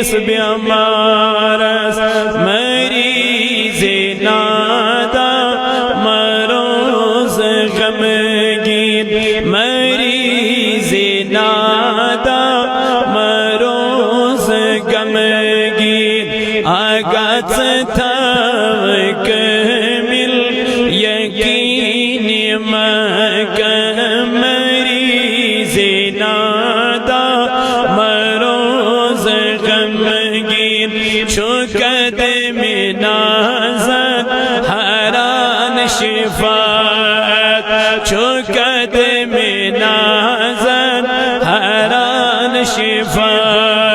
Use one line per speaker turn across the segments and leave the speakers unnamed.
mass بیمارس مریض نادا مروز غمگین مریض نادا مروز غمگین آغاز تھا کامل یقین مکہ مریض نادا مروز غمگین چو قدم نازد حیران شفاعت چو قدم نازد حیران شفاعت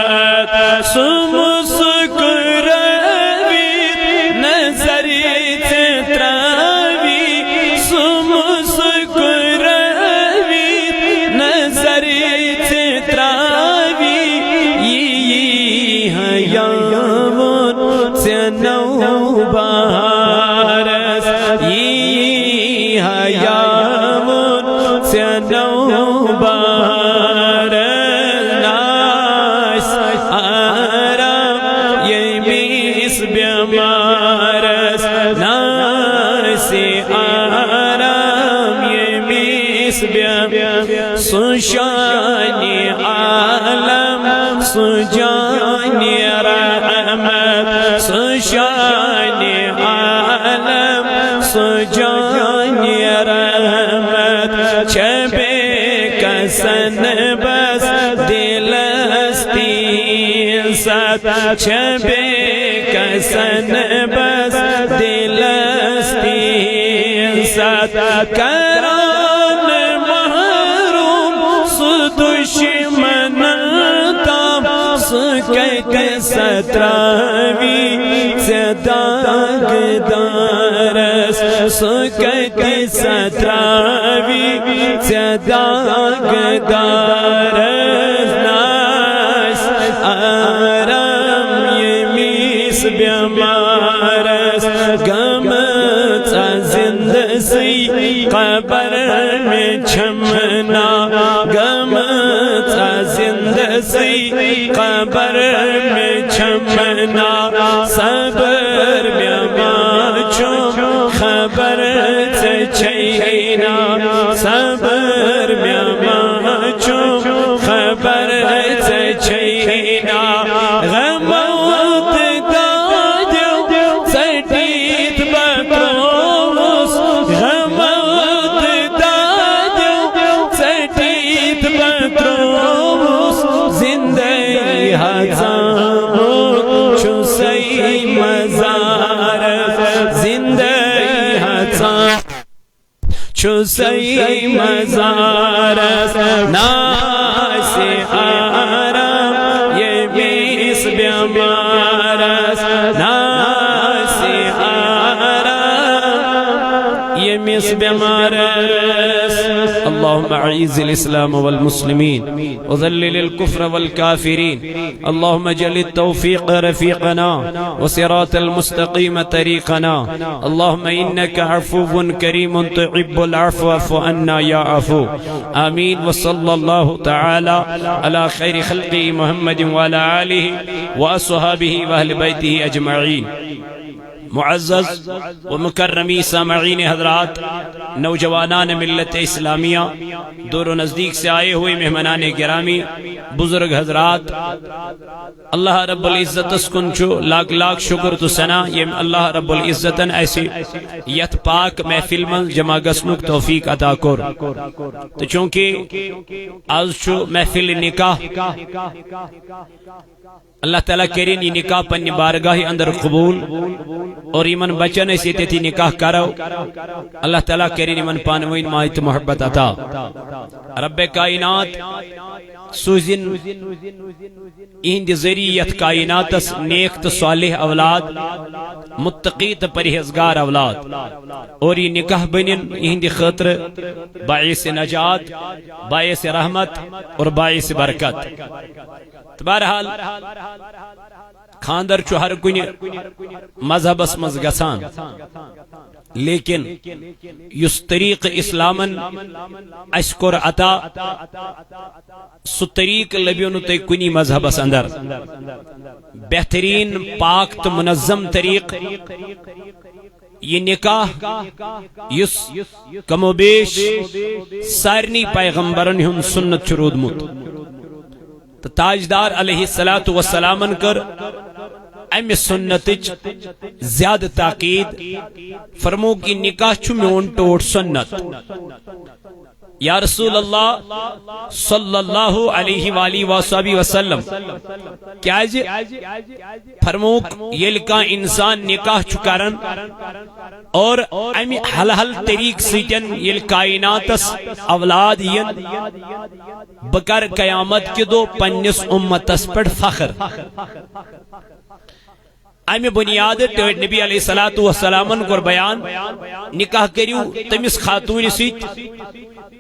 سشان عالم سجان رحمت سشان عالم سجان رحمت چبے کسن بس دلستین ست چبے کسن بس دلستین ست کران محروم دشمن تام سکت ستراوی صداق دارس سکت ستراوی صداق دارس ناس آرام یمیس بیمارس گمت زند سی قبر میں چھمنا گمت زند سی قبر میں چھمنا صبر بیماچو خبر چھینا صبر بیماچو خبر چھینا غموت دادیو سٹیت بکروس غموت دادیو سٹیت بکروس زندگی حضامو چو سی مزار زندگی حضام چو سی مزار ناس آرام یہ میس بیمارس ناس آرام یہ میس بیمارس اللهم اعز الاسلام والمسلمين وذلل الكفر والكافرين اللهم اجعل التوفيق رفيقنا وصراط المستقيم طريقنا اللهم انك عفو كريم تحب العفو فاعف عنا يا عفو آمين وصلى الله تعالى على خير خلقه محمد وعلى آله وأصحابه وأهل بيته أجمعين معزز و مکرمی سامعین حضرات نوجوانان ملت اسلامیہ دور و نزدیک سے آئے ہوئے مہمانان گرامی بزرگ حضرات اللہ رب العزت اسکن چو لاکھ لاکھ شکر تو سنا یہ اللہ رب العزت ایسی یت پاک محفل من جمع گسنک توفیق عطا کر تو چونکہ آج چو محفل نکاح اللہ تعالیٰ کرین یہ نکاح پنی بارگاہ اندر قبول اور ایمن بچن ایسی تیتی نکاح کرو اللہ تعالیٰ کرین ایمن پانوین ماہیت محبت عطا رب کائنات سوزن اہند ذریعت کائنات نیک تو صالح اولاد متقی تو پرہیزگار اولاد اور یہ نکاح بنن اہند خاطر باعث نجات باعث رحمت اور باعث برکت بہرحال خاندر چھ ہر کن مذہبس مز گسان لیکن یس طریق اسلامن اس کور عطا سہ طریق لبیو نو تہ کنی مذہبس اندر بہترین پاک تو منظم طریق یہ نکاح یس کم و بیش سارنی پیغمبرن ہن سنت رودمت تو تاجدار علیہ الصلوۃ والسلام کر ام سنت زیادہ تاکید فرمو کہ نکاح چھ میون ٹوٹ سنت یا رسول اللہ صلی اللہ علیہ وآلہ وصحبہ وسلم کیا فرمو یل کا انسان نکاح چھ کرن اور ام حل حل طریق سیٹن یل کائناتس اولاد ین بکر قیامت کے دو پنس امتس پر فخر ام بنیاد ٹوٹ نبی علیہ الصلوۃ والسلام کور بیان نکاح کریو تمس خاتون سیت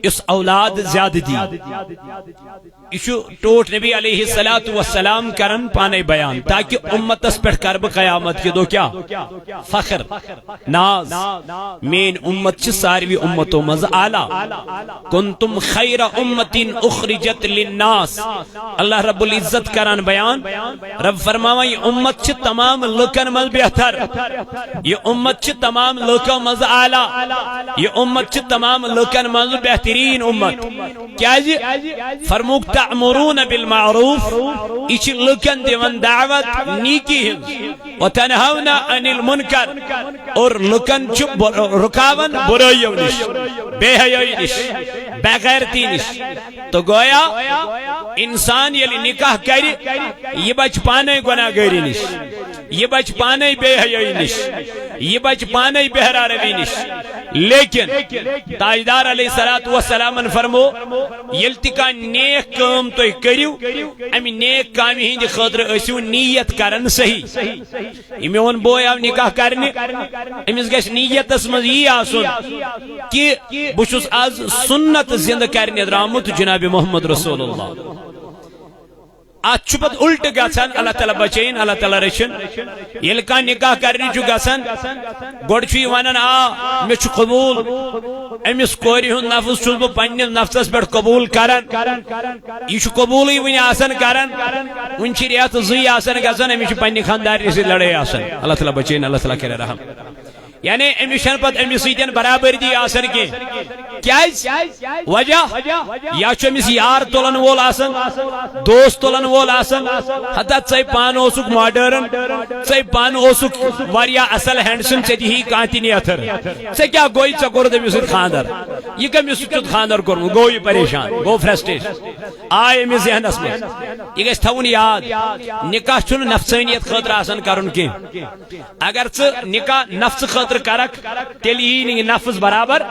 اس اولاد زیادہ دی یہ ٹوٹ نبی علیہ الصلوۃ والسلام کرن پانے بیان تاکہ امتس پر کرب قیامت کے دو کیا فخر ناز مین امت چھ ساروی امتوں مز اعلی کنتم خیر امت اخرجت للناس اللہ رب العزت کران بیان رب فرماوا یہ امت چھ تمام لکن مز بہتر یہ امت چھ تمام لکن مز اعلی یہ امت چھ تمام لکن مز بہترین امت کیا جی فرموک تأمرون بالمعروف اچھ لکن دیون دعوت نیکی ہم وتنہون عن المنکر اور لکن چھ رکاون برائیو نش بے حیائی نش بے غیرتی نش تو گویا انسان یلی نکاح کری یہ بچ پانے گناہ گری نش یہ بچ پانے بے حیائی نش یہ بچ پانے بہرا روی نش لیکن تاجدار علیہ الصلوۃ والسلام فرمو یلتکا نیک کام تو کریو امی نیک کامی ہند خاطر اسیو نیت کرن صحیح یہ میون بوے آو نکاح کرنے امس گھس نیتس مز یہ آسن کہ بچس آز سنت زندہ کرنے درامت جناب محمد رسول اللہ آج پت الٹ گھن اللہ تعالیٰ بچین اللہ تعالیٰ رچن یل کا نکاح کرنے چھ گھن گوڑ ونان آ مے چھ قبول امس کوری ہند نفس چھس بہ پننس نفسس پہ قبول کران یہ قبول ون آسان کران ون ریت زی آسان گھن امس پنہ خاندار سی لڑائی آسان اللہ تعالیٰ بچین اللہ تعالیٰ کرے رحم یعنی امس چھ پتہ امس سیدن برابردی آسان کی وجہ یا امس یار تلن وول آسان دوست تلن وول آسان حتیٰ ژے پان اوسک ماڈرن ژے پان اوسک واریاہ اصل ہینڈسم ژے دی کانتی نیتھر ژے کیا گوئی ژے کور تمس سۭتۍ خاندر یہ کمس سۭتۍ خاندر کورمت گو یہ پریشان گو فرسٹریشن آئے امس ذہنس مز یہ گژھِ تھاوُن یاد نکاح چھُنہٕ نفسانیت خٲطرٕ آسان کرُن کینٛہہ اگر ژٕ نکاح نفس خاطر کرک تیل یہ نفس برابر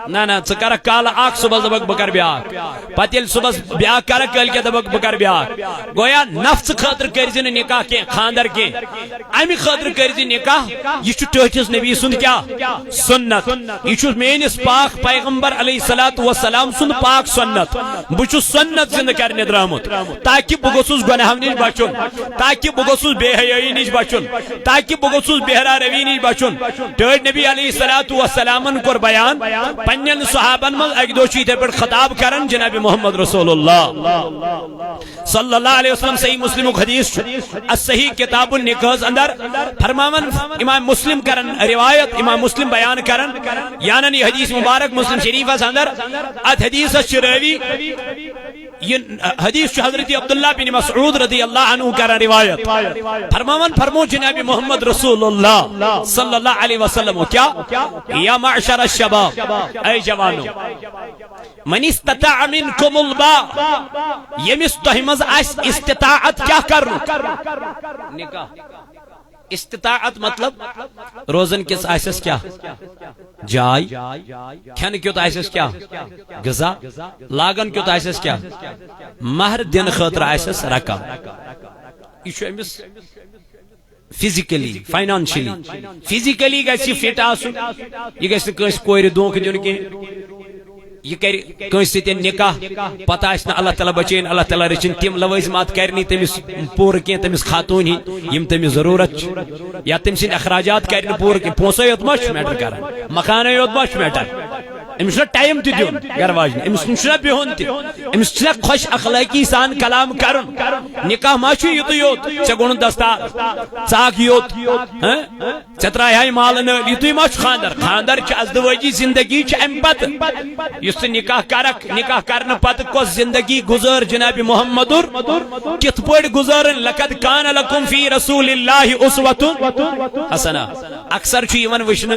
نا نا ژٕ کرک کال اخ صبح دبک بکر بیاکھ پتہ ییٚلہِ صبحس بیاکھ کرک کل کے دبک بکر بیاکھ گویا نفس خاطر کرزِ نہٕ نکاح کینٛہہ خاندر کینٛہہ امہِ خاطر کرزِ نکاح یہ چھُ ٹھٹھس نبی سُنٛد کیا سنت یہ چھُ میٲنِس پاک پیغمبر علیہ الصلوۃ والسلام سُنٛد پاک سنت بہٕ چھُس سنت زندہ کرنے درامُت تاکہ بہٕ گوٚژھُس گۄناہو نِش بچُن تاکہ بہٕ گوٚژھُس بے حیٲیی نِش بچُن تاکہ بہٕ گوٚژھُس بہرا روی نِش بچُن ٹٲٹھۍ نبی علیہ الصلوۃ والسلام کور بیان پنن صحابن من اک دو چیتے پر خطاب کرن جناب محمد رسول اللہ صلی اللہ علیہ وسلم صحیح مسلم حدیث الصحیح کتاب النکاح اندر فرماون امام مسلم کرن روایت امام مسلم بیان کرن یعنی حدیث مبارک مسلم شریف اندر ات حدیث شراوی یہ حدیث حضرت عبداللہ بن مسعود رضی اللہ عنہ کرن روایت فرمو جناب محمد رسول اللہ صلی اللہ علیہ وسلم کیا یا معشر الشباب اے جوانو من استطاع منکم الباء یمس تہمز اس استطاعت کیا کرنو نکاح استطاعت مطلب روزن کس آسس کیا جائی کھن کیوت آسس کیا غذا لاگن کیوت آسس کیا مہر دن خاطر آسس رقم یہ امس فزیکلی فائنانشلی فزیکلی گھس فٹ آسن یہ گھس کس کور دھوکہ دن کی یہ کر کنس ستین نکاح پتہ آس اللہ تعالیٰ بچین اللہ تعالیٰ رچن تم لوازمات کرنی تمس پور کی تمس خاتون یم تمس ضرورت یا تم سند اخراجات کرن پور کی پونسے یوت ما میٹر کران مکانے یوت ما میٹر امس ٹائم تہ دیون گھر واجن امس بہن تہ امس خوش اخلاقی سان کلام کرن نکاح ما یت یوت ے گون دستار ژاک یوت ے ترائی مال نل یت ما خاندر خاندر ازدواجی زندگی ام پتہ اس نکاح کرک نکاح کرنے پتہ کس زندگی گزر جناب محمد کت پہ گزار لقد کان لکم فی رسول اللہ اسوۃ حسنہ اکثر وچن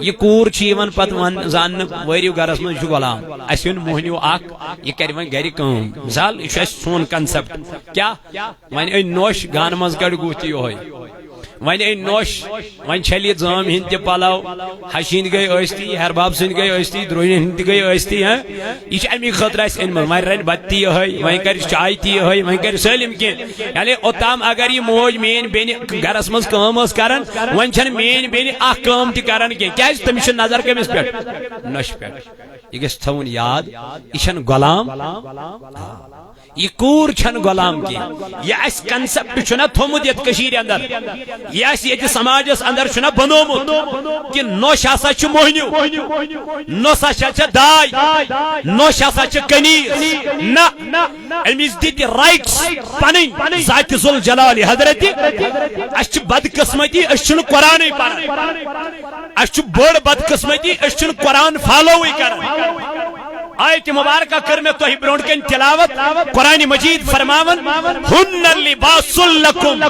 یہ کور پتہ زان وریو گرس من غلام اس موہنیو اخ یہ کر ون گھر کام مثال یہ سون کنسپٹ کیا ون نوش گان مز کڑ گوت یہ ون نوش ون چھلی زام ہند تہ پلو حشین گئی ٲستی ہرباب سند گئی ٲستی درون ہند گئی ٲستی یہ امی خاطر اس ان ون رن بت تہ یہ ون کر چائے تہ یہ ون کر سالم کی یعنی اوتام اگر یہ موج مین بین گرس مز کام اس کران ون چھن مین بین اخ کام تہ کران کی کیاز تمس نظر کمس پہ نش پہ یہ گژھِ تھاون یاد یہ چھن غلام یہ کور چھن غلام کی یہ اس کنسپٹ چھنا تھومت یت کشیر اندر یہ اس یہ سماجس اندر چھنا بنومت کہ نوش ہسا چھ موہنیو نوش ہسا چھ دائی نوش ہسا چھ کنیز نہ امس دت رائٹس پنن ذات ذوالجلال حضرت اس چھ بدقسمتی اس چھن قرآن پڑھان اس چھ بڑ بدقسمتی اس چھن قرآن فالو کران آیت مبارکہ کر میں توہی برونٹ کن تلاوت قرآن مجید فرماون ہن لباس لکم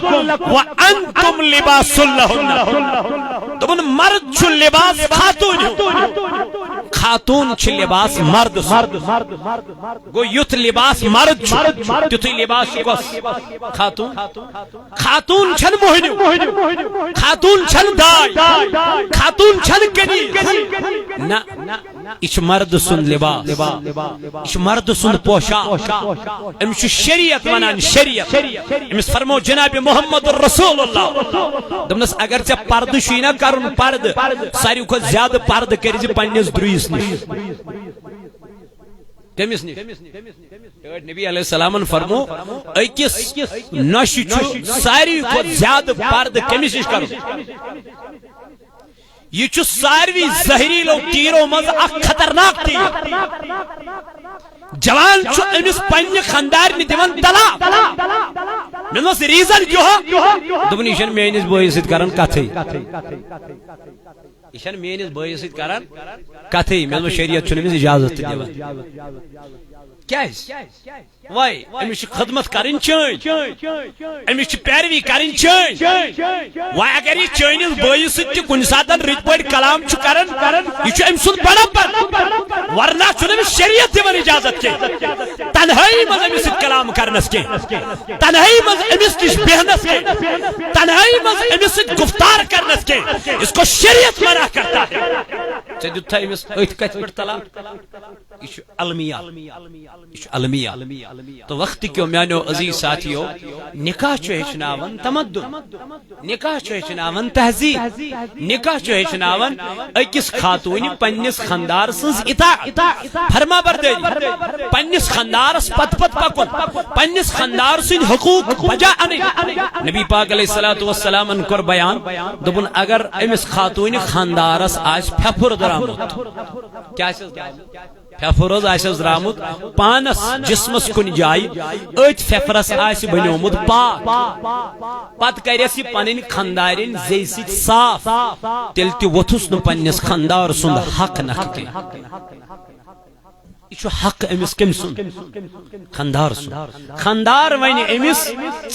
وانتم لباس لہن دبن مرد چھ لباس خاتون خاتون چھ لباس مرد گو یت لباس مرد تیتھے لباس کس خاتون خاتون چھن موہنیو خاتون چھن دائی خاتون چھن کنیز نہ یہ مرد سند لباس یہ مرد سند پوشاک امس شریعت ونان شریعت امس فرمو جناب محمد رسول اللہ دمنس اگر ژے پرد چھی نا کرن پرد ساروی کھۄتہٕ زیادہ پرد کر پننس درویس نش کمس نش نبی علیہ السلام فرمو اکس نش ساروی کھۄتہٕ زیادہ پرد کمس نش کرن یہ ساروی زہریلو تیرو مز اخ خطرناک تیر جوان امس پنہ خاندار دیوان طلاق مس ریزن کیا دپن یہ میانس بٲیس سۭتۍ کران کتھے یہ میانس بٲیس سۭتۍ کران کتھے مے شریعت چھُنہٕ أمِس اجازت تہِ دِوان کیاز وائی امس خدمت کرن چین امس پیروی کرن چین وائی اگر یہ چینس بٲیس سۭتۍ کُنہِ ساتہٕ رٕتۍ پٲٹھۍ کلام چھُ کران یہ أمۍ سُنٛد بڑپن ورنہ چھُنہٕ أمِس شریعت دِوان اجازت کینٛہہ تنہائی مز أمِس سۭتۍ کلام کرنس کینٛہہ تنہائی مز أمِس نش بیہنس کینٛہہ تنہائی مز أمِس سۭتۍ گفتار کرنس کینٛہہ اس کو شریعت منع کرتا ہے ژےٚ دِتتھا أمِس أتھۍ کتھِ پٮ۪ٹھ طلاق یہ چھُ المیہ یہ چھُ المیہ تو وقت کیوں میانو عزیز ساتھیو نکاح چھُ ہیچھناون تمدن نکاح چھُ ہیچھناون تہذیب نکاح چھُ ہیچھناون أکِس خاتون پننس خاندار سٕنٛز اطاعت فرما برداری پننس خاندارس پت پت پکن پننس خاندار سٕنٛدۍ حقوق بجا انٕنۍ نبی پاک علیہ الصلوۃ والسلام کوٚر بیان دوٚپُن اگر أمس خاتون خاندارس آسہِ پھیپھر درامُت کیا پھیپھر آسس درامت پانس جسمس کن جائے ات پھیپھرس آس بنیومت پاک پت کرس یہ پنن خاندارن زی سۭتۍ صاف تیل تہ ووتھس نہ پننس خاندار سند حق نکھ کی یہ حق امس کم سن خاندار سن خاندار ون امس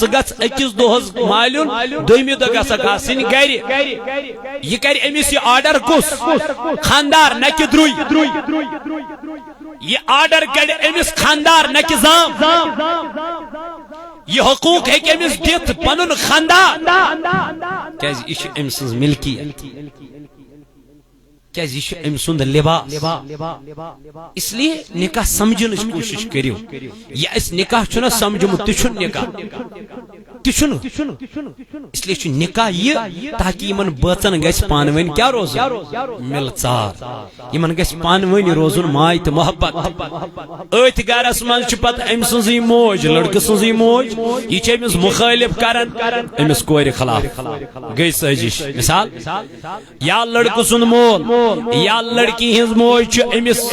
گھ اکس دہس مالن دویمہ دہ گھک آسن گر یہ کر امس یہ آرڈر کس خاندار نہ کہ دروی یہ آرڈر کر امس خاندار نہ کہ زام یہ حقوق ہے کہ امس دت پن خاندار کیاز یہ ام سز ملکیت کیاز یہ ام سند لباس اس لیے نکاح سمجھنچ کوشش کریو یہ اس نکاح چھنا سمجھمت تہ چھن نکاح تشن اس لیے نکاح یہ تاکہ یمن بچن گژھِ پانوین کیا روزن ملژار یمن گژھِ پانوین روزن ماے تو محبت ات گرس من پتہ ام سنزی موج لڑکہ سنزی موج یہ امس مخالف کران امس کور خلاف گئی سازش مثال یا لڑکہ سند مول یا لڑکی ہز موج امس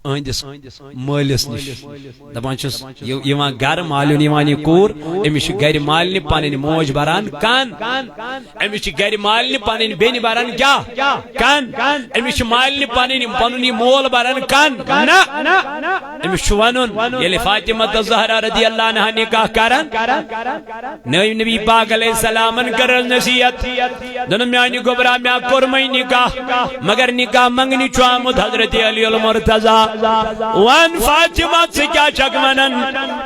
اہندس مالس نش دپان گھر مالن کور امس گر مالنہ پن موج بران کن امس گر مالنہ پن بین بران کیا کن امس مالنہ پن مول بران کن امس ون یل فاطمہ زہرا رضی اللہ عنہا نکاح کران نبی پاک علیہ السلام کر نصیحت دن میانہ گوبرا میا کورم نکاح مگر نکاح منگنی چھ آمت حضرت علی المرتضی وان فاطمہ سے کیا چک ونن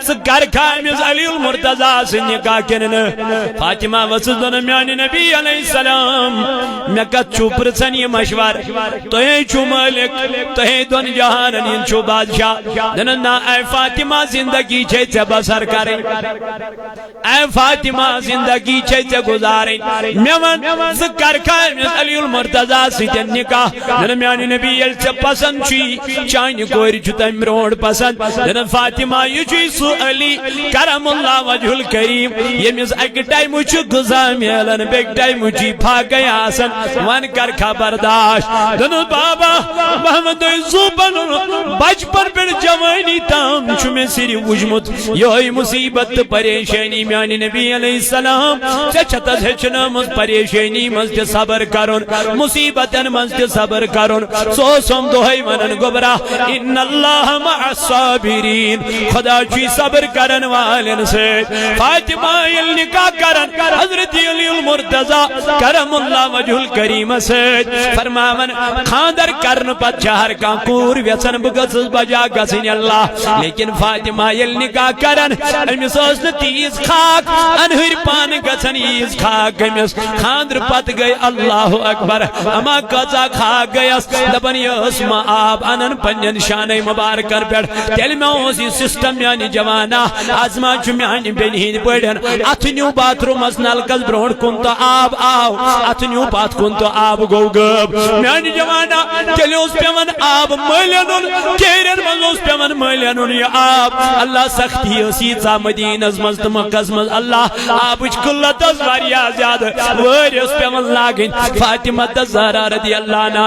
ثر کھامس علی المرتضی سے نکاح کنن فاطمہ وسط دن میانہ نبی علیہ السلام مے کت چھو پرسن یہ مشور تہ چھو مالک تہ دون جہانن ان چھو بادشاہ دن نا اے فاطمہ زندگی چھے ژے بسر کریں اے فاطمہ زندگی چھے ژے گزاریں مے ون ثر کھامس علی المرتضی سے نکاح دن میانہ نبی یل ژے پسند چھی چانہ کور تم برو پسند دن فاطمہ یہ سو علی کرم اللہ وجہ الکریم یمس اک ٹائم غذا ملن بیک ٹائم پھاکے آسن ون کر خبرداشت دن بابا محمد زوبن بچپن پہ جوانی تام میں صرف وجمت یہ مصیبت پریشانی میانہ نبی علیہ السلام چھتس ہچنمت پریشانی مز صبر کرن مصیبتن مز صبر کرن سو سم دہائی ونن گوبرا ان اللہ مع الصابرین خدا چی صبر کرن والن سے فاطمہ یل نکاح کرن حضرت علی المرتضی کرم اللہ وجہ الکریم سے فرماون خاندر کرن پت چہر کا کور ویسن بگسس بجا گسن اللہ لیکن فاطمہ یل نکاح کرن امس اس تیز خاک انہر پان گسن ایز خاک امس خاندر پت گئی اللہ اکبر اما قضا خاک گیس دبن یس ما آب انن پنن شان مبارکن پہ تیل میں سسٹم میانہ جوانا آزما میانہ بین ہند پڑھن ات نیو باتھ رومس نلکس برو کن تو آب آو ات نیو پات کن تو آب گو غب میانہ جوانا تیل پیون آب ملن کیرن مز پیون ملن یہ آب اللہ سختی ییژا مدینس مز تو مکس مز اللہ آبچ قلت واریاہ زیادہ ورس پیون لاگن فاطمہ زہرا رضی اللہ عنہا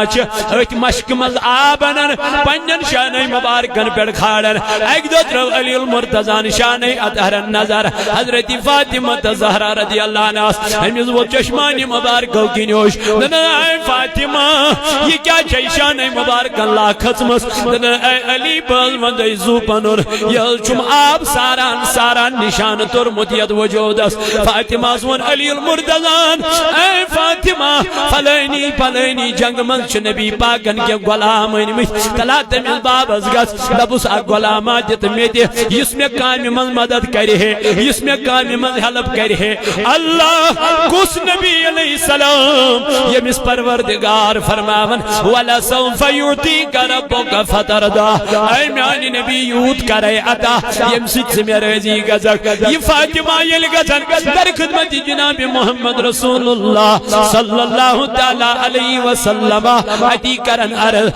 ات مشک مز آب انن پنن شان مبارکن پہ کھاڑن ایک دو ترو علی المرتضی شان اطہر النظر حضرت فاطمہ زہرا رضی اللہ عنہا ہمز وہ چشمان مبارکو کی نوش دن اے فاطمہ یہ کیا چھ شان مبارک اللہ کھسمس دن اے علی بل مند زو پنور یہ چم آب ساران ساران نشان تر متیت وجودس فاطمہ سون علی المرتضی اے فاطمہ فلینی فلینی جنگ من چھ نبی پاکن کے غلام تلا تمس بابس گس دبس اک غلامات دت مے اس میں کام من مدد کرے ہے اس میں کام من ہیلپ کرے ہے اللہ کس نبی علیہ السلام یمس پروردگار فرماون ولا سوف یعطیک ربک فترضا اے میانی نبی یوت کرے عطا یم سچ میں رضی گزک یہ فاطمہ یل گزن در خدمت جناب محمد رسول اللہ صلی اللہ تعالی علیہ وسلم عطی کرن عرض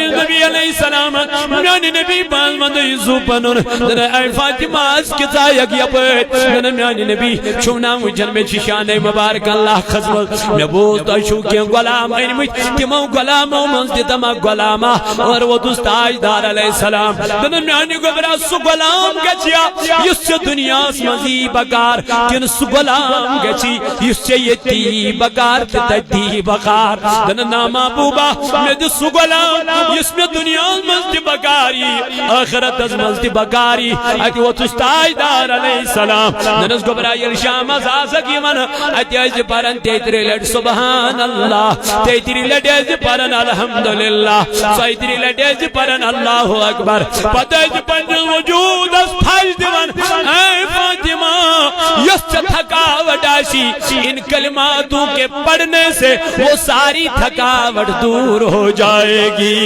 نبی علیہ السلام میانی نبی باز مدی زوپنون دن اے فاطمہ اس کتا یک یپت دن میانی نبی چھونا وجن میں شان مبارک اللہ خزمت میں بوز تو شو کیا غلام اینمت تمو غلامو منز تما غلامہ اور وہ دوست تاجدار علیہ السلام دن میانی گبرا سو غلام گچیا اس دنیا مزی بکار کن سو غلام گچی اس یتی بکار تتی بکار دن نام ابوبا میں سو غلام اس میں دنیا مزد بکاری آخرت از مزد بکاری اتی وہ تاجدار علیہ السلام ننس گبرا یل شام ازازگی من اتی از پرن تیتری لٹ سبحان اللہ تیتری لٹ از پرن الحمدللہ سیتری لٹ از پرن اللہ اکبر پتہ از پنج وجود از پھل دیون اے فاطمہ یس تھکاوٹ آشی ان کلماتوں کے پڑھنے سے وہ ساری تھکاوٹ دور ہو جائے گی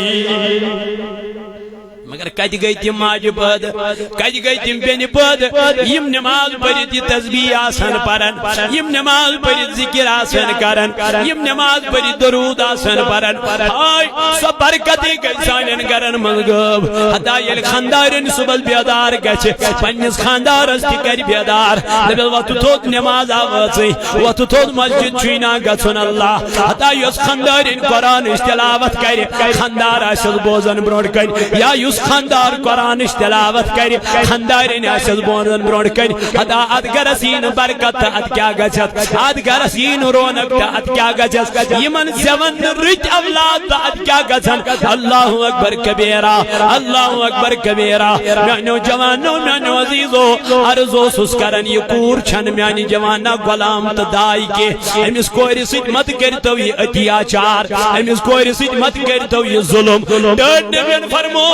مگر مگر کت گئی تم ماجہ پد کت گئی تم بین پد یم نماز پڑھت یہ تسبیح آسان پرن یم نماز پڑھت ذکر آسان کرن یم نماز پڑھت درود آسان پرن ہائے سو برکت گئی سانن گرن من غب حتا یل خاندارن صبح بیدار گچھ پنس خاندارس تہ کر بیدار دبل وقت تھوت نماز آوازی وقت تھوت مسجد چھینا گژھن اللہ حتا یس خاندارن قرآن تلاوت کر خاندار آسل بوزن برونٹ کن یا یس خاندار قرآن تلاوت کر خاندارن آسل بوزن برونٹ کن حتا اد گرسین برکت اد کیا گژھت اد گرسین رونق اد کیا گژھت یمن زون رت اولاد اد کیا گژھن اللہ اکبر کبیرہ اللہ اکبر کبیرہ میانو جوانو میانو عزیزو عرضو سس کرن یہ کور چھن میانی جوانا غلام تو دائی کے امس کور سیت مت کرتو یہ اتیاچار امس کور سیت مت کرتو یہ ظلم ڈاڈ نبیان فرمو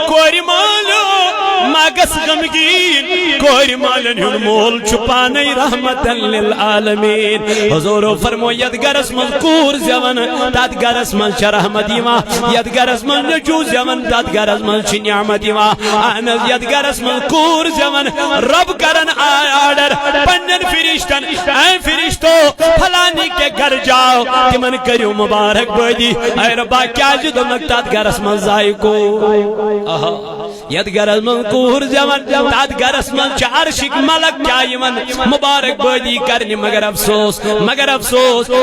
کور مالو ماگس غمگین کور مالن ہن مول چھپانے رحمتا للعالمین حضور فرمو ید گرس مذکور زون تات گرس من چھ رحمت یما ید گرس من نجو زون تات گرس من چھ نعمت یما احمد ید گرس من کور زون رب کرن آرڈر پنن فرشتن اے فرشتو فلانی کے گھر جاؤ تمن کریو مبارک بادی اے ربا کیا جدو مکتات گرس من ذائقو ید گرس من کور زون تات گرس من چھ عرشک ملک کیا یمن مبارک بادی کرنی مگر افسوس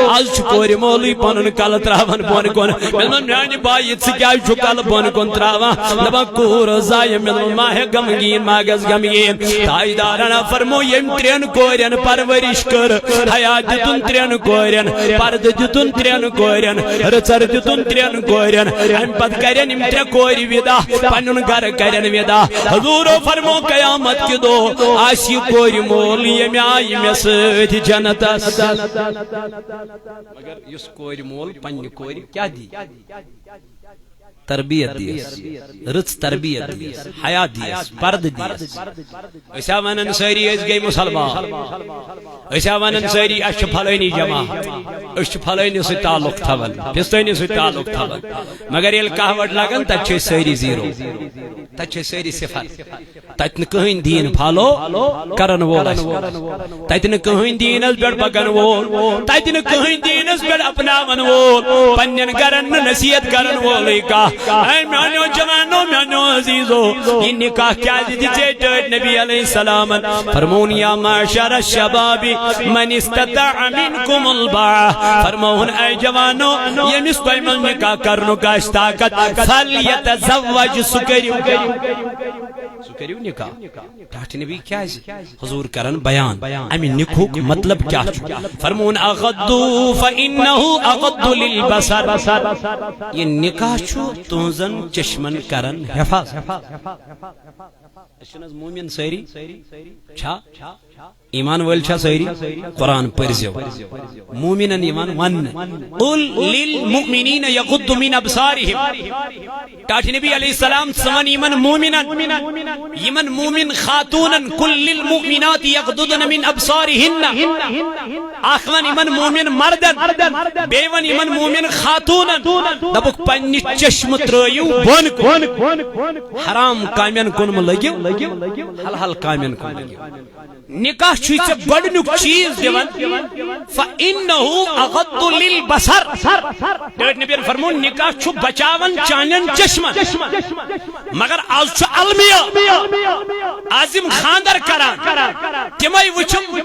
آج چکوری مولی پنن کل تراون بون کن ملمن میانی بایت سے کیا چکل بون کن تراون نبا کور زائی ملمن ماہ غمگین ماگز غمگین تائیدارنا فرمو یم ترین کورین پرورش کر حیات دتن ترین کورین پرد دتن ترین کورین رچر دتن ترین کورین ام پت کرین ام ترین کوری ویدا پنن گھر کرین ویدا حضور فرمو قیامت کی دو آسی کوری مول یم آئی مسد جنت مگر اس کوری مول پنن کوری کیا دی تربیت دیس رچ تربیت دیس حیات دیس پرد دیس ایسا ونن ساری اس گئی مسلمان ایسا ونن ساری اش پھلینی جمع اش پھلینی سے تعلق تھون پستینی سے تعلق تھون مگر یل کہوٹ لگن تچ ساری زیرو تچ ساری صفر تتن کہیں دین پھالو کرن وول تتن کہیں دین اس بیڑ پکن وول تتن کہیں دین اس بیڑ اپناون وول پنن گرن نصیحت کرن وول کا اے میانو جوانو میانو عزیزو یہ نکاح کیا دیجئے ڈیڈ نبی علیہ السلام فرمون یا معاشر الشباب من استطاع منکم الباع فرمون اے جوانو یہ مسکوئی من نکاح کرنو کا اشتاقت فلیتزوج سکریو نکاح ڈاٹ نبی کیا ہے حضور کرن بیان امی نکوک مطلب کیا چھو فرمون اغدو فإنہو اغد للبصر یہ نکاح چھو تونزن چشمن کرن حفاظ اشنز مومن سیری چھا ایمان ول چھا سیری قرآن پرزیو مومنن ایمان ون قل للمؤمنین یغض من ابصارهم ٹاٹ نبی علیہ السلام سمن ایمان مومنن ایمان مومن خاتونن کل للمؤمنات یغضضن من ابصارهن آخوان ایمان مومن مردن بیون ایمان مومن خاتونن دبک پنی چشم ترائیو بون کن حرام کامین کن لگیو حلال کامین کن لگیو نکاح چھوئے بڑنک چیز دیون فَإِنَّهُ أَغَضُّ لِلْبَصَرِ ڈیٹ نبی فرمون نکاح چھو بچاون چانن چشمن مگر آز چھو علمیہ عظم خاندر کران تمہی وچم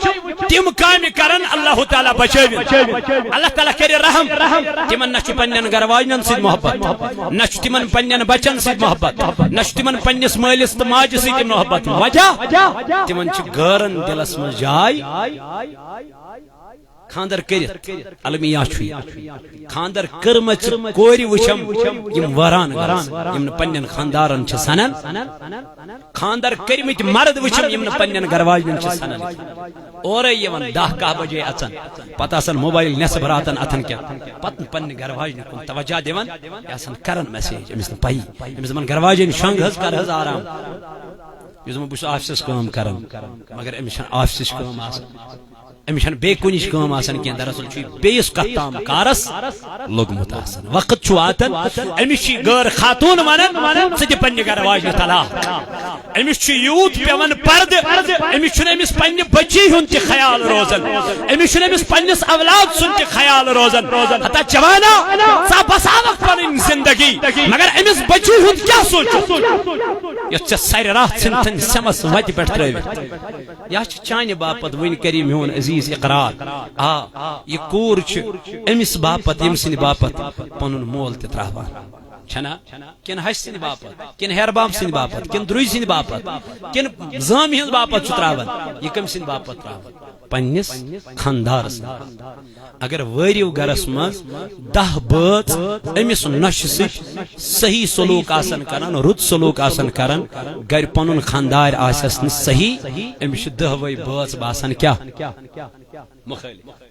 تم کامی کرن اللہ تعالیٰ بچاوین اللہ تعالیٰ کرے رحم تمن نچو پنین گرواجنن سید محبت نچو تمن پنین بچن سید محبت نچو تمن پنیس مالس تماج سید محبت وجہ تمن چو گرن دلس من جائی خاندر کرت علمیہ چھوئی خاندر کرمچ کوری وچم یم وران یم پنین خاندارن چھ سنن خاندر کرمچ مرد وچم یم پنین گرواجن چھ سنن اور یمن 10 بجے اچن پتہ سن موبائل نصب راتن اتن کیا پتن پنن گرواجن کن توجہ دیون یا سن کرن میسیج امس پائی امس من گرواجن شنگ ہز کر ہز آرام یُس بہٕ چھُس آفسَس کٲم کران مگر أمِس چھَنہٕ آفسٕچ کٲم آسان أمِس چھَنہٕ بیٚیہِ کُنِچ کٲم آسان کینٛہہ دراصل چھُ یہِ بیٚیِس کتھ تام کارس لوٚگمُت آسان وقت چھُ واتان أمِس چھِ غٲر خاتوٗن ونان ژٕ دِ پننہِ گرٕ واجنہِ طلاق أمِس چھُ یوٗت پیٚوان پردٕ أمِس چھُنہٕ أمِس پننہِ بچی ہُنٛد تہِ خیال روزان أمِس چھُنہٕ أمِس پننِس اولاد سُنٛد تہِ خیال روزان ہتا جوانا ژٕ بساوکھ پنٕنۍ زندگی مگر أمِس بچی ہُنٛد کیٛاہ سوٗنٛچُکھ یۄس ژےٚ سرِ راتھ ژھٕنتھن سٮ۪مس وتہِ پٮ۪ٹھ ترٲوِتھ یا چھِ چانہِ باپت وٕنۍ کٔری میون عزیز اقرار یہ کوٗر چھِ أمِس باپت ییٚمہِ سٕنٛدِ باپت پنُن مول تہِ تراوان چھنا کِنہٕ ہشہِ سٕنٛدِ باپت کِنہٕ ہیربام سٕنٛدِ باپت کِنہٕ درُے سٕنٛدِ باپت کِنہٕ زٲمہِ ہٕنٛدِ باپت چھُ تراوان یہِ کٔمۍ سٕنٛدِ باپت تراوان پننِس خاندارس اگر وٲرِو گرس منٛز 10 بٲژ أمِس نۄشہِ سۭتۍ صحیح سلوٗک آسان کران رُت سلوٗک آسان کران گرِ پنُن خاندار آسٮ۪س نہٕ صحیح أمِس چھِ 10 بٲژ باسان کیٛاہ مُخٲلِف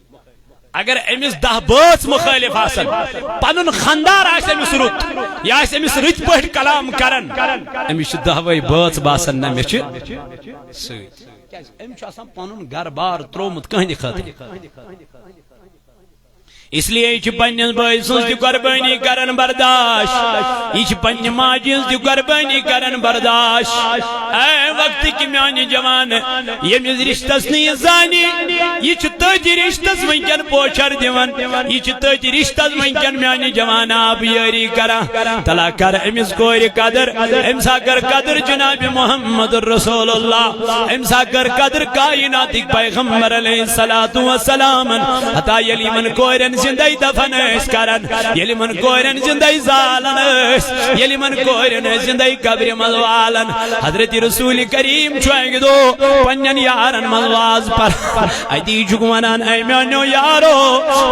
اگر أمِس 10 بٲژ مُخٲلِف آسان پنُن خاندار آسہِ أمِس رُت یہِ آسہِ أمِس رٕتۍ پٲٹھۍ کلام کران أمِس چھِ 10 بٲژ باسان نہ مےٚ چھِ سۭتۍ کیٛازِ أمۍ چھُ آسان پنُن گرٕ بار تروومُت کٕہٕنٛدِ خٲطرٕ اس لیے یہ پنس بھائی سن تہ قربانی کرن برداشت یہ پنہ ماجہ ہز تہ قربانی کرن برداشت اے وقت کہ میانہ جوان یمس رشتس نہیں زانی یہ تھی رشتس ونکن پوچھر دان یہ تھی رشتس ونکن میانہ جوان آب یاری کران تلا کر امس کور قدر امسا کر قدر جناب محمد رسول اللہ امسا کر قدر کائنات پیغمبر علیہ الصلوۃ والسلام عطا یلی من کورن زندگی دفن اس کرن یلی من کورن زندگی زالن اس یلی من کورن زندگی قبر ملوالن حضرت رسول کریم چوئنگ دو پنین یارن ملواز پر ایدی جگوانان اے میانو یارو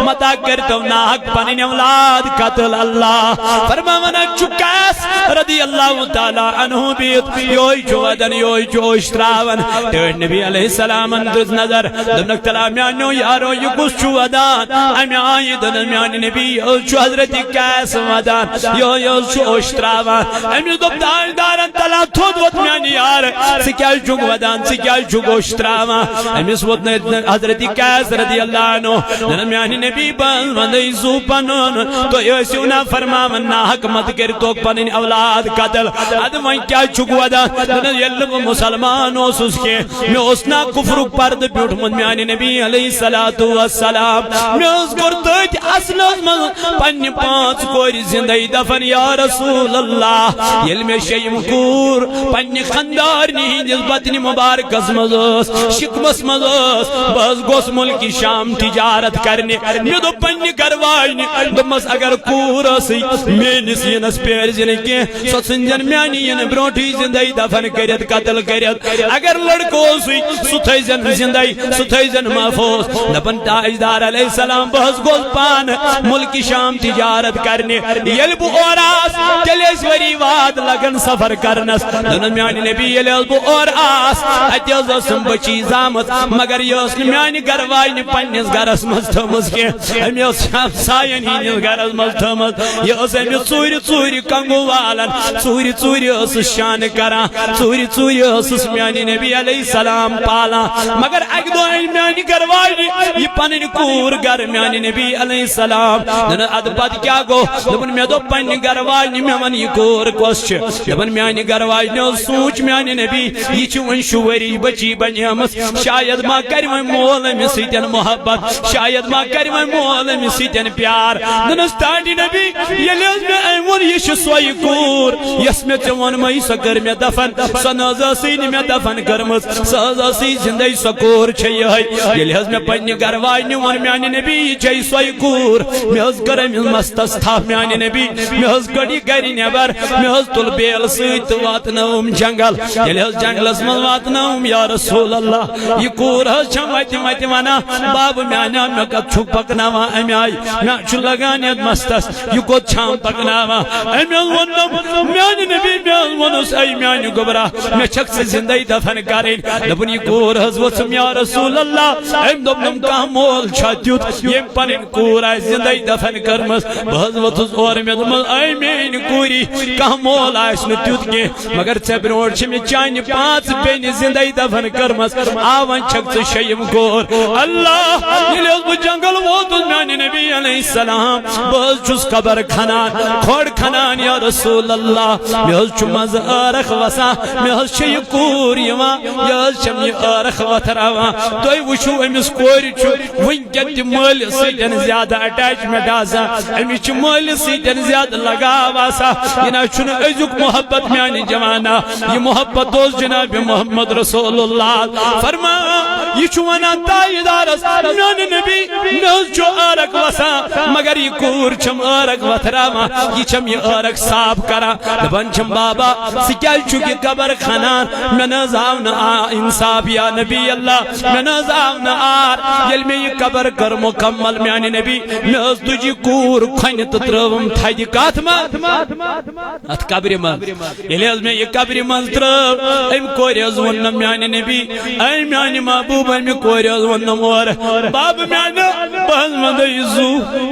متا کرتو ناک پنین اولاد قتل اللہ فرمانا چکاس رضی اللہ تعالی عنہ بیت یوی چودن یوی چوش تراون تیوش نبی علیہ السلام اندرز نظر دمنک تلا میانو یارو یکوش چودان امی آئیدن میانی نبی یوچو حضرت کیس ودان یوچو اشتراوان امی دب دارن تلا تھود وط میانی یار سکیل چوک ودان سکیل چوک اشتراوان امی سوت حضرت کیس رضی اللہ عنہ میانی نبی بل وندی زوپنون تو یوسیونا فرماون ناحق مت کر تو پنین اولاد قتل ادوان کیا چوک ودان یلب مسلمان اس کے میں اسنا کفر پرد پیوٹ من میانی نبی علیہ السلام میں اس گردت اصل من پنی 5 کور زندگی دفن یا رسول اللہ یل میں شیم کور پنی خاندار نہیں بطنی مبارک مزوس شکمس مزوس بس گوس ملکی شام تجارت کرنے میں دو پنی گرواجنی دمس اگر کور سی مینس ینس پیر زنکی سو سنجن میانی ین بروٹی زندگی دفن کرت قتل کرت اگر لڑکو سی ستھیزن زندگی ستھیزن محفوظ دپن تاجدار علیہ السلام بس گوس پان ملکی شام تجارت کرنے یلبو اور آس تلیس وری واد لگن سفر کرنس دنن میانی نبی یلبو اور آس اتیز اسم بچی زامت مگر یوس میانی گروائن پنیس گرس مستمز کے امیوس شام سائن ہی نیل گرس مستمز یوس امیوس چوری چوری کنگو والن چوری چوری اس شان کران چوری چوری اس میانی نبی علیہ السلام پالا مگر اگ دو میانی گروائن یہ پنن کور گر میانی نبی علیہ السلام دن ادبت کیا گو دبن میں دو پنی گرواجنی میں من یہ کور کوشچ دبن میانی گرواجنی سوچ میانی نبی یہ چون شوری بچی بنیامس شاید ما کریم مول میں سیتن محبت شاید ما کریم مول میں سیتن پیار دن استانڈی نبی یہ لیز میں ایمون یہ شسوائی کور یس میں چون مئی سکر میں دفن سنازا سین میں دفن کرمس سازا سی زندگی سکور چھئی ہے یہ لیز میں پنی گرواجنی ون میانی نبی یہ چھئی سوائی کور میں از گرم مستس تھا میانی نبی میں از گڑی گری نیبر میں از تل بیل سیت واتناوم جنگل یلی از جنگل اسمال واتناوم یا رسول اللہ یہ کور از چھم ویتی وانا باب میانا میں کت چھک پکناوا امی آئی میں چھو لگانیت مستس یہ کت چھام پکناوا امی از ونم میانی نبی میں از ونس ای میانی گبرا میں چھک سے زندگی دفن کریں لبن یہ کور از وسم یا رسول اللہ ایم دبنم کام مول چھاتیوت یہ پنی پنن کور آس زندے دفن کرمس بہز وتھس اور مے دمس اے میٛانہِ کوری کانٛہہ مول آسہِ نہٕ تیُتھ کینٛہہ مگر ژےٚ برونٛٹھ چھِ مےٚ چانہِ 5 بیٚنہِ زندے دفن کرمس وۄنۍ چھکھ ژٕ 6یِم کور اللہ ییٚلہِ حظ بہٕ جنگل ووتُس میٛانہِ نبی علیہ السلام بہٕ حظ چھُس قبر کھنان کھۄڑ کھنان یا رسول اللہ مےٚ حظ چھُ مزٕ ٲرق وسان مےٚ حظ چھِ یہِ کوٗر یِوان یہِ حظ چھَم یہِ ٲرق وتھراوان تُہۍ وٕچھِو أمِس کورِ چھُ وٕنکٮ۪ن تہِ مٲلِس سۭتۍ زیادٕ اٹیچمنٹ آسان أمِس چھُ مٲلِس سۭتۍ زیادٕ لگاو آسان یہِ نہ چھُنہٕ أزیُک محبت میانہِ جوانا یہِ محبت اوس جناب محمد رسول اللہ فرمان یہِ چھُ ونان تاجدارس میانہِ نبی مےٚ حظ چھُ ٲرق وسان مگر یہِ کوٗر چھم ٲرق وتھراوان یہِ چھم یہِ ٲرق صاف کران دپان چھم بابا ژٕ کیازِ چھُکھ یہِ قبر کھنان مےٚ نہ حظ آو نہٕ انصاف یا نبی اللہ مےٚ نہ حظ آو نہٕ آر ییٚلہِ مےٚ یہِ قبر کٔر مکمل میانہِ نبی مےٚ حظ تُج یہِ کوٗر کھۄنہِ تہٕ ترٲوٕم تھدِ کتھ منٛز اتھ قبرِ منٛز ییٚلہِ حظ مےٚ یہِ قبرِ منٛز ترٲو أمۍ کورِ حظ ووٚننم میانہِ نبی اے میانہِ محبوب أمہِ کورِ حظ ووٚننم اورٕ بابہٕ میانہِ بہٕ حظ ونہٕ یہِ زُو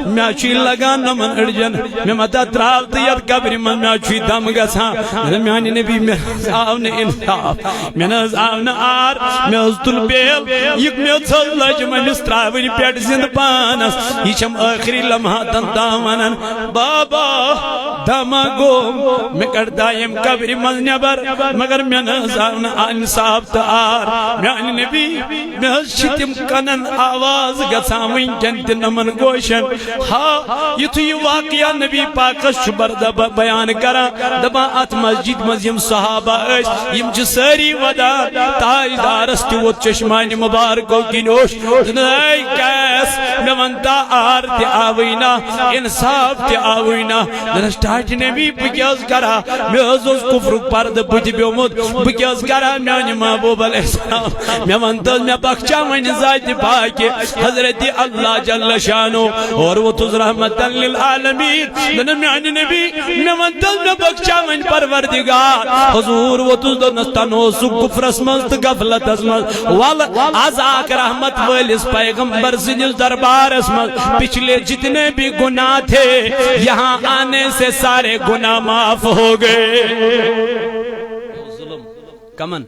مےٚ چھُ یہِ لگان نمن أڑجن مےٚ متا تراو تہٕ یتھ قبرِ منٛز مےٚ چھُ یہِ دم گژھان میانہِ نبی مےٚ حظ آو نہٕ انصاف مےٚ نہ حظ آو نہٕ آر مےٚ حظ تُل بیل یہِ میٚژ حظ لٔجم أمِس تراوٕنۍ پٮ۪ٹھ زِندٕ پانس یہِ چھم ٲخری لمحاتن تام ونان بابا دما گوٚو مےٚ کڑتا ییٚمہِ قبرِ منٛز نٮ۪بر مگر مےٚ نہ حظ آو نہٕ انصاف تہٕ آر میانہِ نبی مےٚ حظ چھِ تِم کنن آواز گژھان وٕنکٮ۪ن تہِ نمن گوشن ہا یُتھُے یہِ واقعہ نبی پاکس چھُ بردبہ بیان کران دپان اتھ مسجد منٛز یِم صحابہ ٲسۍ یِم چھِ سٲری ودان تاجدارس تہِ ووت چشمانہِ مبارکو کِنۍ اوش اے کیس مےٚ ونتا آر تہِ آوٕے نا انصاف تہِ آوٕے نا دپس ٹاٹہِ نبی بہٕ کیٛاہ حظ کرا مےٚ حظ اوس کفرُک پردٕ بٕتھِ بیومُت بہٕ کیٛاہ حظ کرا میانہِ محبوب علیہ السلام مےٚ ون تہٕ مےٚ بخچا وۄنۍ ذاتہِ پاکہِ حضرت اللہ جل شانو اور ووتُس رحمتن للعالمین دپن میانہِ نبی مےٚ ون تہٕ مےٚ بخچا وۄنۍ پروردگار حضور ووتُس دوٚپنس تن اوسُکھ کفرس منٛز تہٕ غفلتس منٛز ول آز آکھ رحمت وٲلِس پیغمبر سٕنٛدِس دربارس منٛز پچھلے جتنے بھی گناہ تھے یہاں آنے سے سارے گناہ معاف ہو گئے کمن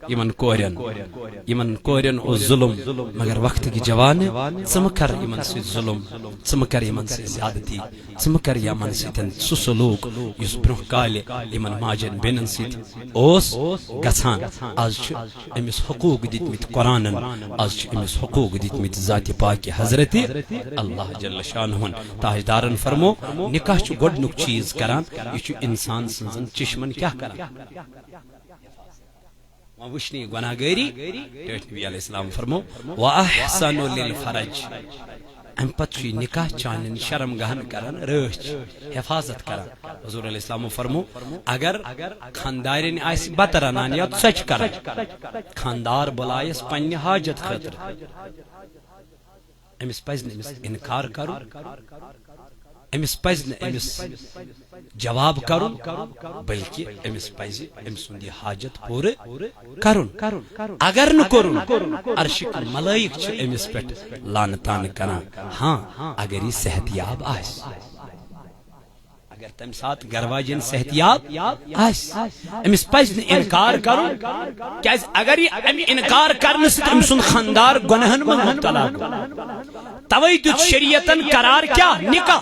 یمن کورین او ظلم مگر وقت کی جوان ژٕ مہٕ کر یمن سۭتۍ ظلم ژٕ مہٕ کر یمن سۭتۍ زیادتی ژٕ مہٕ کر یمن سۭتۍ سُہ سلوک یُس برونٛہہ کالہِ یمن ماجن بیٚنٮ۪ن سۭتۍ اوس گژھان آز چھِ أمِس حقوٗق دِتمٕتۍ قرآنن آز چھِ أمِس حقوٗق دِتمٕتۍ ذاتِ پاکہِ حضرت اللہ جل شانہُن تاجدارن فرمو نکاح چھُ گۄڈنیُک چیٖز کران یہِ چھُ انسان سٕنٛزن چشمن کیاہ کران وشنی گناہ گٲری نبی علیہ السلام فرمو وَأَحْسَنُ لِلْفَرَجِ ام پتہ چھُ نکاح چانین شرم گاہن کران رٲچھ حفاظت کران حضور علیہ السلام فرمو اگر خاندارین آسہِ بتہٕ رنان یا ژۄچہِ کران خاندار بُلایس پننہِ حاجت خٲطرٕ أمِس پزِ نہٕ أمِس انکار کرُن أمِس پزِ نہٕ أمِس جواب کرُن بلکہ أمِس پزِ أمۍ سُنٛد یہِ حاجت پوٗرٕ کرُن اگر نہٕ کوٚرُن عرشٕکۍ ملٲیِک چھِ أمِس پٮ۪ٹھ لانہٕ تانہٕ کران ہاں اگر یہِ صحت یاب آسہِ اگر تمہِ ساتہٕ گھر واجٮ۪ن صحت یاب آسہِ أمِس پزِ نہٕ انکار کرُن کیازِ اگر یہِ امہِ انکار کرنہٕ سۭتۍ أمۍ سُنٛد خاندار گۄناہن منٛز مبتلا گوٚو توے دیُت شریعتن قرار کیا نکاح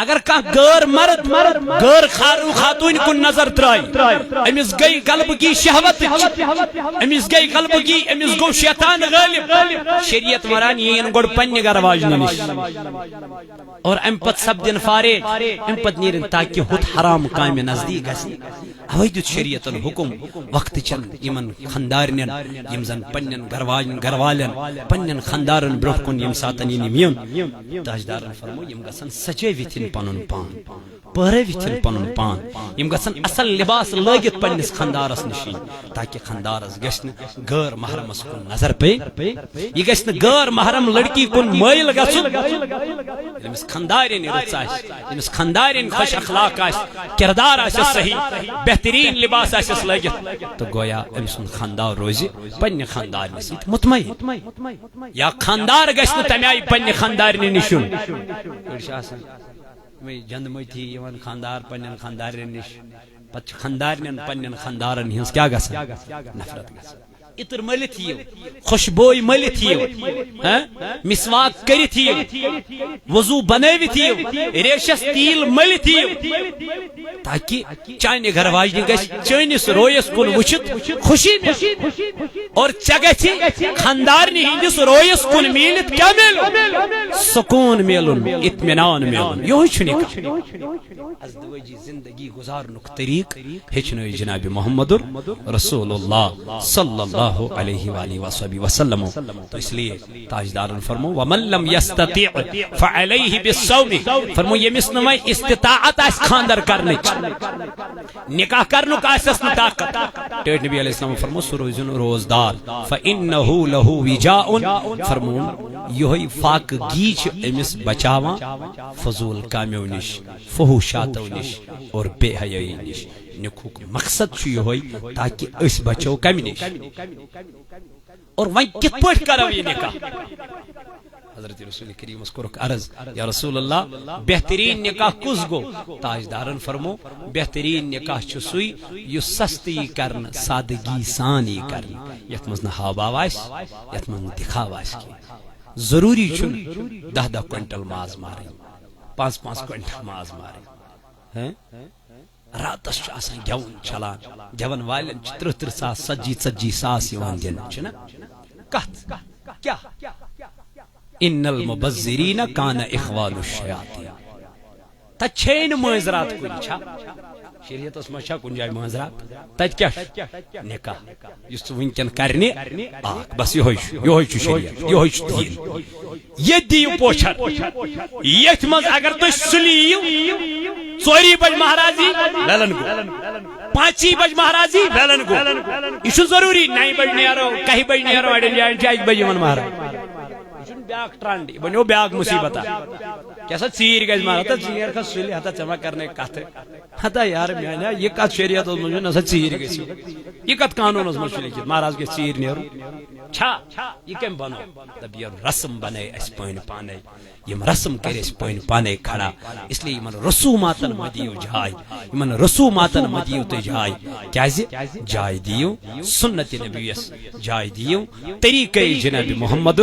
اگر کانٛہہ غٲر مرد غٲر خاتوٗن کُن نظر ترٛایہِ أمِس گٔے قلبٕکی شہوت أمِس گٔے قلبٕکی أمِس گوٚو شیطان غٲلب شریعت وران یِیِن گۄڈٕ پننہِ گھر واجنہِ نِش اور امہِ پتہٕ سپدِن فاریج امہِ پتہٕ نیرن تاکہِ ہُتھ حرام کامہِ نزدیٖک گژھِ اوے دیُت شریعتن حکم وقتٕچن یِمن خاندارنٮ۪ن یِم زن پننٮ۪ن گھر والٮ۪ن پننٮ۪ن خاندارن برونٛہہ کُن ییٚمہِ ساتن یِن یُن تاجدارن فرمو یِم گژھن سجٲوِتھ یِن پنُن پان پٲرٲوِتھ یِن پنُن پان یِم گژھن اصل لباس لٲگِتھ پننِس خاندارس نِش یِنۍ تاکہِ خاندارس گژھِ نہٕ غٲر محرمس کُن نظر پیٚنۍ یہِ گژھِ نہٕ غٲر محرم لڑکی کُن مٲیل گژھُن ییٚلہِ أمِس خاندارین رٕژ آسہِ ییٚمِس خاندارین خۄش اخلاق آسہِ کردار آسٮ۪س صحیح بہترین لباس آسٮ۪س لٲگِتھ تہٕ گویا أمۍ سُنٛد خاندار روزِ پننہِ خاندارنہِ سۭتۍ مطمئن یا خاندار گژھِ نہٕ تمہ آئی پنہ خاندارنہ نشن جند متی خاندار پنن خاندارن نش پتہ خاندارن پنن خاندارن ہنس کیا گژھان نفرت گژھان اتر ملت یو خوشبوئی ملت یو مسواک کرت یو وضو بنوت یو ریشس تیل ملت یو تاکہ چانہ گھر واجنہ گژھِ چٲنِس رویس کن وچھت خوشی اور ژےٚ گژھِ خاندارنہ ہندس رویس کن میلت کیا میلن سکون میلن اطمینان میلن یہ چھ نکاح ازدواجی زندگی گزارنک طریق ہچنٲے جناب محمد رسول اللہ صلی اللہ علیہ وآلہ وصحبہ وسلم تو اس لیے تاجدارن فرمو ومن لم یستطیع فعلیہ بالصوم فرمو یمس نہ استطاعت اس خاندر کرنے نکاح کرنک آسس نہ طاقت ٹیٹ نبی علیہ السلام فرمو سو روزن روزدار فانه له وجاء فرمون یہ فاقگی چھ امس بچاواں فضول کامیو نش فحوشاتو نش اور بے حیائی نش نکوک مقصد چھ یہ تاکہ اس بچو کم نش اور وہیں کت پوٹ کرو یہ نکاح حضرت رسول کریم اس کو عرض یا رسول اللہ بہترین نکاح کس گو تاجدارن فرمو بہترین نکاح چھ سوئی یہ سستی کرن سادگی سانی کرن یت مز نہ ہاو آس یت مز دکھاو آس کی ضروری چھ 10 کوئنٹل ماز مارن 5 کوئنٹل ماز مارن راتس آسان گیون چلان گیون والن 33 ساس 40 ساس یوان دن چھنا کت کیا ان المبذرین کان اخوان الشیاطین تچھین منظرات کن چھا شریعت اس مشا کن جائے منظرات تج کیا نکاح یس ونکن کرنے بس یہ شریعت یہ دین یہ دیو پوچھر یہ مز اگر تو سلیو 4 بج مہارازی للن گو 5 بج مہارازی للن گو یہ ضروری 9 بج نیرو 10 بج نیرو اڑن جائیں 1 بج من مہاراج بیاک ٹرانڈ بنو بیاک مصیبت کیا سا چیر گز مارا تا چیر کا سلی ہتا چما کرنے کت ہتا یار میانا یہ کت شریعت مجھے نہ چیر گز یہ کت قانون اس مجھے لکھت مہاراج کے چیر نیرو چھا یہ کم بنو تب یہ رسم بنے اس پوین پانے یہ رسم کرے اس پوین پانے کھڑا اس لیے من رسوماتن مدیو جائے من رسوماتن مدیو تے جائے کیازے جائے دیو سنت نبیس جائے دیو طریقہ جناب محمد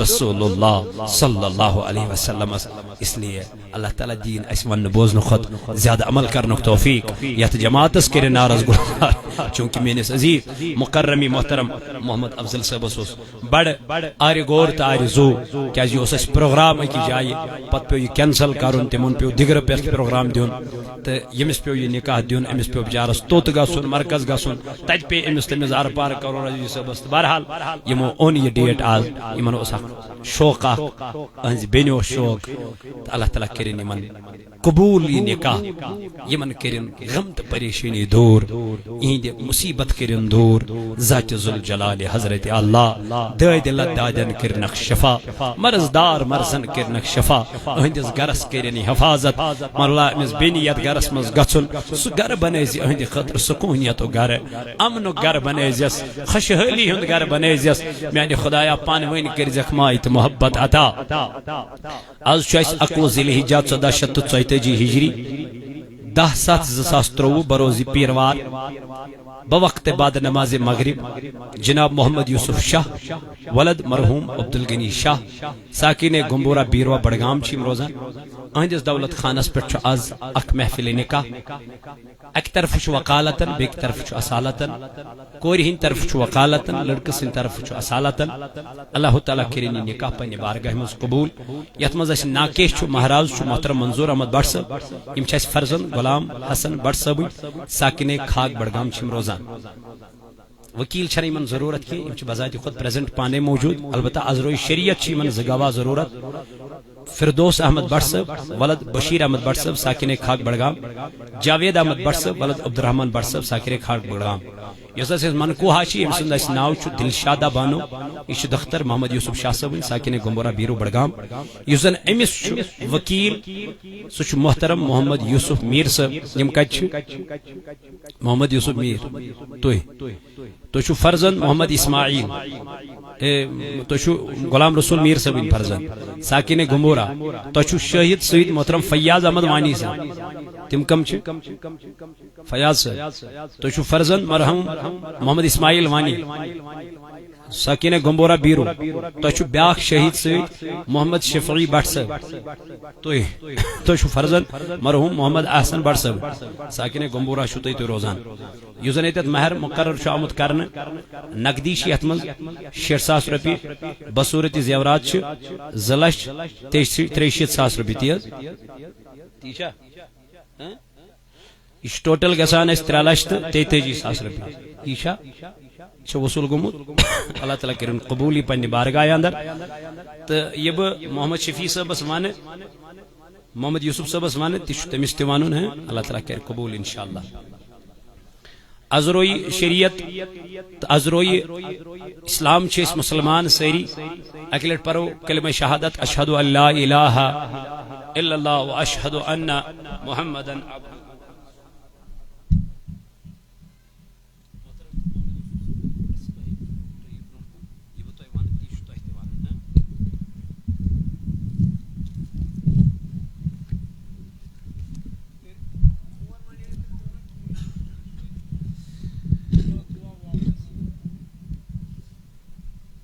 رسول اللہ صلی اللہ علیہ وسلم اس لیے اللہ تعالی دین اس ون بوزن خود زیادہ عمل کرنک توفیق یت جماعت اس کرے ناراض گلار چونکہ میں عزیز مکرمی محترم محمد افضل صاحب بڑ آری گور تا آری زو کیا اس پروگرام کی جائے پت پیو یہ کینسل کرن تمن پیو دیگر پہ پروگرام دیون تو یمس پیو یہ نکاح دیون امس پیو بچارس توت گسن مرکز گسن تج پہ امس تمس ار پار کرون عزیز صاحب بہرحال یمو اون یہ ڈیٹ آز یمن اس شوق اہز بینو شوق اللہ تعالی کرن یمن قبول یہ نکاح یمن کرن غم تو پریشانی دور یہند مصیبت کرن دور ذات ذوالجلال حضرت اللہ داد لدادن کرنک شفا مرضدار مرزن کرنک شفا اہندس گرس کرن حفاظت مولا امس بینیت گرس مز گژھن سہ گر بنیز اہند خاطر سکونیت گر امن گر بنیزس خوشحالی ہند گر بنیزس میانہ خدایا پان ون کرزک مایت محبت عطا آز چھ 21 ذی الحجہ 1434 ہجری 10/7/2023 بروز پیروار بوقت بعد نماز مغرب جناب محمد یوسف شاہ ولد مرحوم عبدالغنی شاہ ساکن گمبورہ بیروا بڑگام چیم روزان اہندس دولت خانس پہ آز اک محفل نکاح اک طرف وقالتن بیک طرف اصالتن کوری ہند طرف وقالتن لڑکس ہند طرف اصالتن اللہ تعالیٰ کرنی نکاح پنہ بارگاہ مز قبول یت مز اس ناکیش مہراز محترم منظور احمد بٹ صاحب یم چھ فرزند غلام حسن بٹ صاحب ساکن خاک بڑگام چیم روزان وکیل چھن یمن ضرورت کی یم چھ بذات خود پریزنٹ پانے موجود البتہ ازروی شریعت چھ یمن زگاوا ضرورت فردوس احمد بٹ صاحب ولد بشیر احمد بٹ صاحب ساکن خاک بڑگام جاوید احمد بٹ صاحب ولد عبدالرحمن بٹ صاحب ساکن خاک بڑگام یس منقوہ یم سند ناو دلشادہ بانو یہ دختر محمد یوسف شاہ صاحب ساکن گمبورہ بیرو بڑگام اس زن امس وکیل سہ محترم محمد یوسف میر صاحب یم کت محمد یوسف میر تھی فرزند محمد اسماعیل تو غلام رسول میر صاحب فرزند ساکن گمبورہ تو شہید سید محترم فیاض احمد وانی صاحب تم کم فیاض صاحب تو فرزند مرحوم محمد اسماعیل وانی ساکن گمبورہ بیرو تو بیاخ شہید سید محمد شفیعی بٹ صاحب تو فرزند مرحوم محمد احسن بٹ صاحب ساکن گمبورہ تو روزان یہ زن یت مہر مقرر آمت کرنے نقدی یت من 60,000 روپیہ بصورت زیورات 2,63,000 روپیہ تیز یہ ٹوٹل گسان 3,43,000 روپیہ یہ وصول گومت اللہ تعالیٰ کرن قبولی پنہ بارگاہ اندر تو یہ بہ محمد شفیع صاحبس ون محمد یوسف صاحبس ون تمس تہ ون ہے اللہ تعالیٰ کر قبول انشاءاللہ ازروئی شریعت ازروئی اسلام چھ مسلمان ساری اکہ لٹ پرو کلمہ شہادت اشہد ان لا الہ الا اللہ و اشہد ان محمدا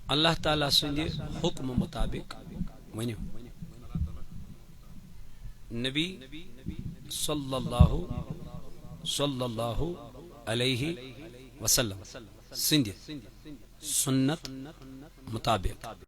اللہ تعالیٰ سند حکم مطابق ونیو نبی صلی اللہ علیہ وسلم سند سنت مطابق